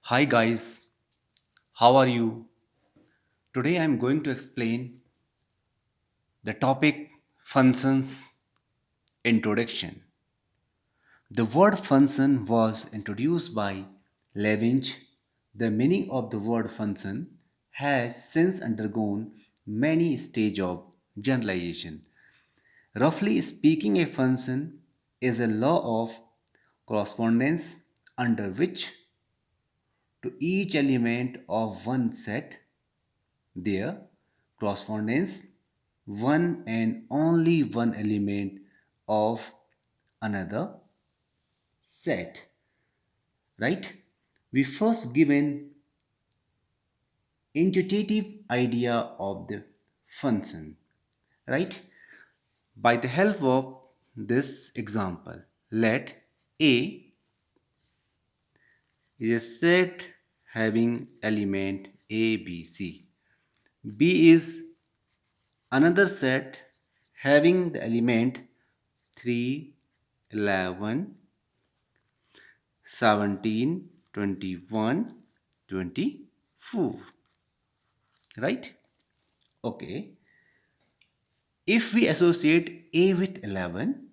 Hi guys, how are you? Today I am going to explain the topic functions introduction. The word function was introduced by Levin. The meaning of the word function has since undergone many stages of generalization. Roughly speaking, a function is a law of correspondence under which to each element of one set their correspondence one and only one element of another set, right? We first give an intuitive idea of the function, right? By the help of this example, let A is a set having element A, B, C. B is another set having the element 3, 11, 17, 21, 24. Right? Okay. If we associate A with 11,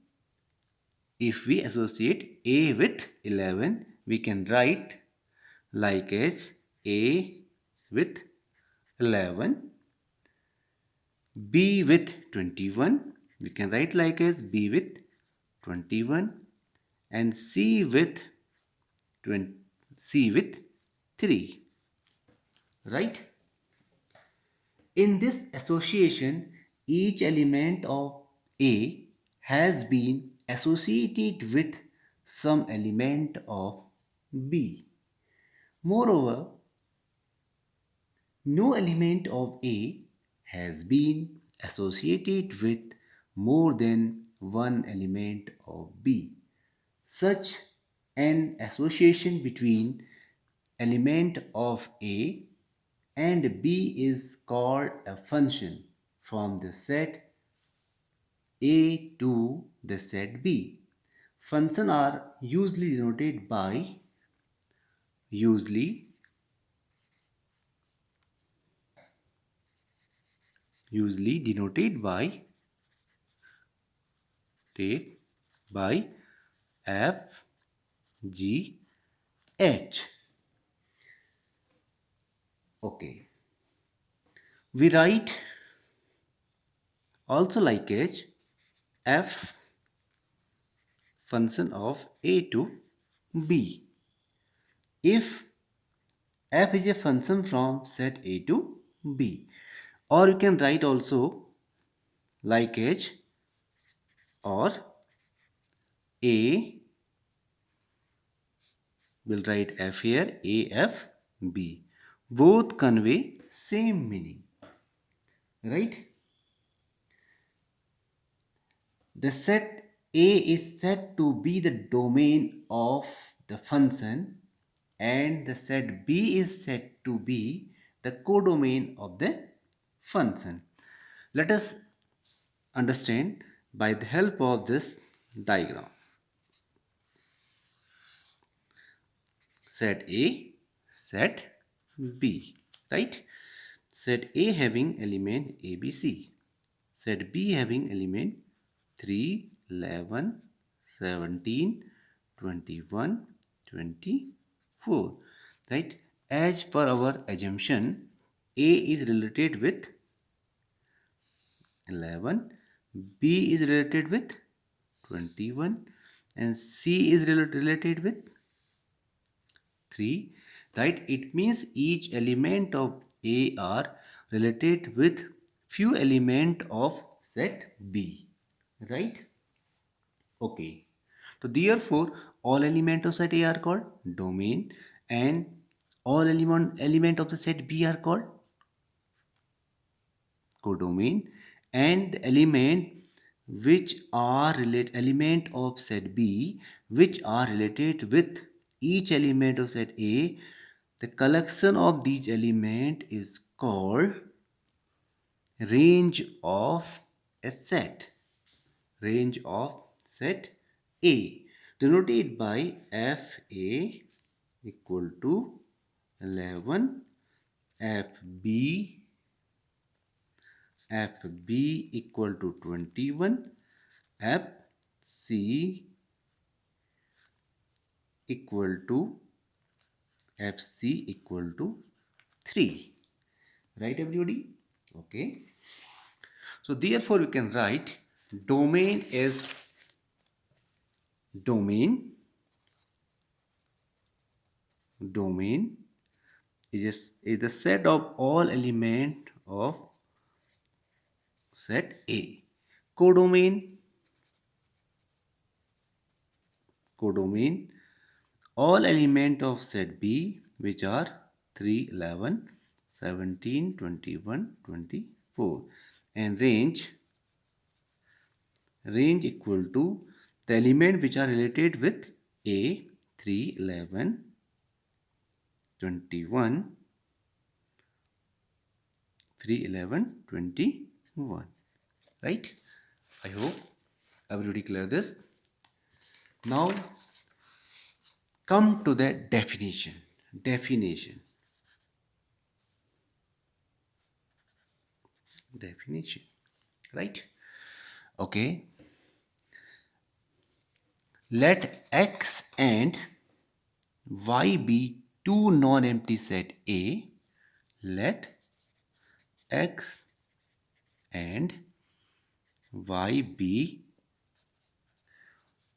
if we associate A with 11, we can write like as A with 11, B with 21, we can write like as B with 21, and C with 20, C with 3, right? In this association, each element of A has been associated with some element of B. Moreover, no element of A has been associated with more than one element of B. Such an association between element of A and B is called a function from the set A to the set B. Functions are usually denoted by take by F G H. Okay. We write also like H F function of A to B. If F is a function from set A to B, or you can write also like H or A, will write F here, A F B. Both convey same meaning, right? The set A is said to be the domain of the function, and the set B is said to be the codomain of the function. Let us understand by the help of this diagram. Set A, set B, right? Set A having element A, B, C. Set B having element 3, 11, 17, 21, 24. Right? As per our assumption, A is related with 11, B is related with 21, and C is related with 3. Right? It means each element of A are related with few element of set B. Right? Okay. So therefore, all element of set A are called domain, and all element of the set B are called codomain, and the element of set B which are related with each element of set A, the collection of these element is called range of a set. Range of set A, denoted by FA equal to 11, FB equal to 21, FC equal to FC equal to 3. Right, everybody? Okay. So therefore we can write domain is domain is the set of all element of set A. Codomain all element of set B, which are 3, 11, 17, 21, 24, and range equal to the element which are related with A, 3, 11, 21, 3, 11, 21. Right? I hope everybody clear this. Now come to the definition. Right? Okay. Let X and Y be two non-empty set A. Let X and Y be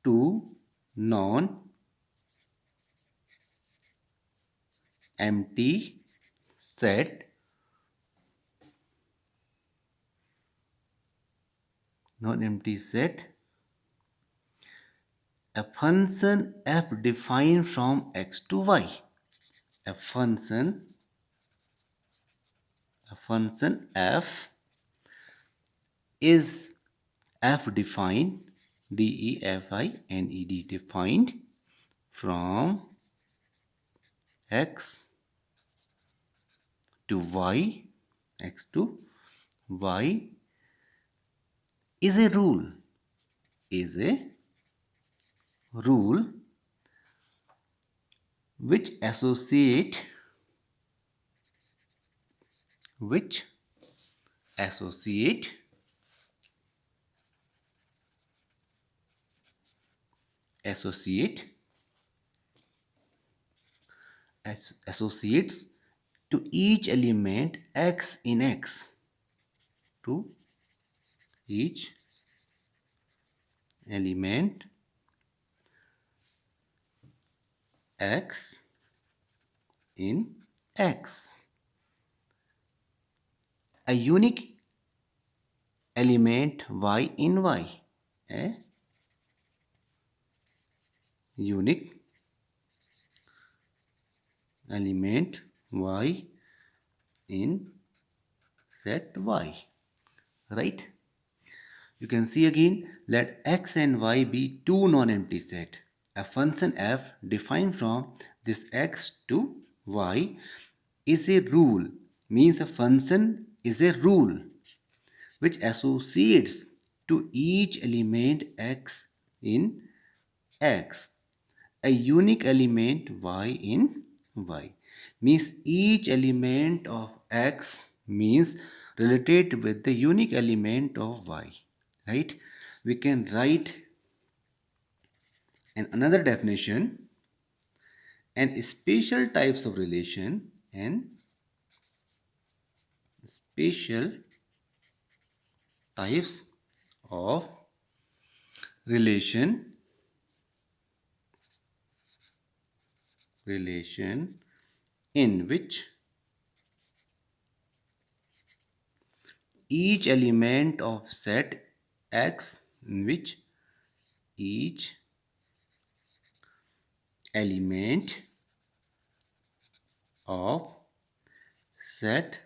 two non-empty set a function f defined from x to y. A function f is f defined, defined, defined from x to y. Is a rule which associate associates to each element x in x, to each element x in x. A unique element y in y. A unique element y in set y. Right? You can see again, let x and y be two non-empty set. A function f defined from this x to y is a rule, means the function is a rule which associates to each element x in x a unique element y in y, means each element of x means related with the unique element of y. Right? We can write in another definition and special types of relation and special types of relation in which each element of set x, in which each element of set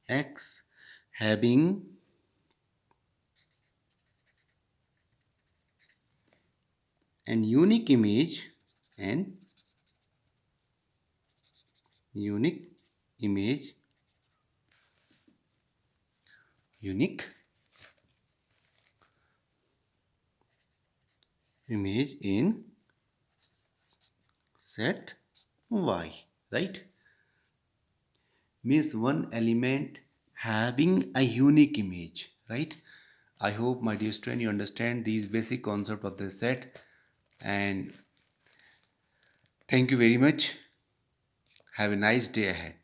x having an unique image and unique image in set y. right? Means one element having a unique image, right? I hope, my dear student, you understand these basic concept of the set. And thank you very much. Have a nice day ahead.